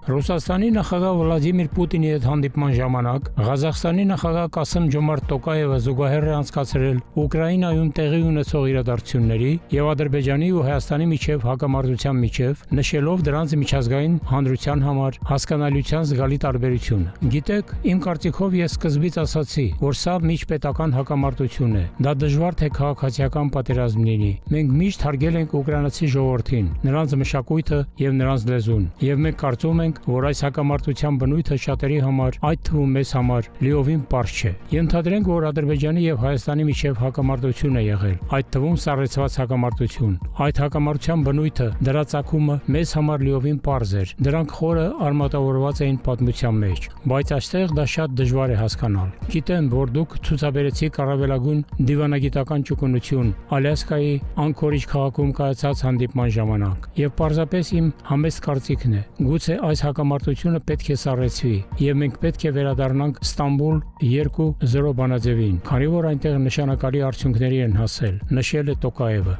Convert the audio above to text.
Ռուսաստանի նախագահ Վլադիմիր Պուտինի հետ հանդիպման ժամանակ Ղազախստանի նախագահ Կասիմ-Ջոմարտ Տոկաևը զուգահեռ է անցկացրել Ուկրաինայում տեղի ունեցող իրադարձությունների եւ Ադրբեջանի ու Հայաստանի միջև հակամարտության միջև, նշելով դրանց միջազգային հանրության համար հասկանալիության զգալի տարբերությունը։ Գիտեք, իմ կարծիքով ես սկզբից ասացի, որ սա միջպետական հակամարտություն է։ Դա դժվար թե քաղաքացիական պատերազմ լինի։ Մենք միշտ հարգել ենք ուկրաինացի ժողովրդին, նրանց մշակույթը եւ նրանց լեզուն, եւ մենք կարծում ենք, որ այս հակամարտության բնույթը շատերի համար, այդ թվում մեզ համար, լիովին պարզ չէ։ Ենթադրենք, որ Ադրբեջանի եւ Հայաստանի միջև հակամարտություն է եղել, այդ թվում սառեցված հակամարտություն։ Այդ հակամարտության բնույթը, դրա ծագումը մեզ համար լիովին պարզ էր։ Դրանք խորը արմատավորված էին պատմության մեջ, բայց այստեղ դա շատ դժվար է հասկանալ։ Գիտեմ, որ դուք ցուցաբերեցիք առավելագույն դիվանագիտական ճկունություն Ալյասկայի Անկորիջ քաղաքում կայացած հանդիպման ժամանակ, եւ պարզապես իմ համեստ կարծիքն է։ Գուցե այս հակամարտությունը պետք է սառեցվի, եւ մենք պետք է վերադառնանք Ստամբուլ 2-0 բանաձևին, քանի որ այնտեղ նշանակալի արդյունքների են հասել, նշել է Տոկաևը։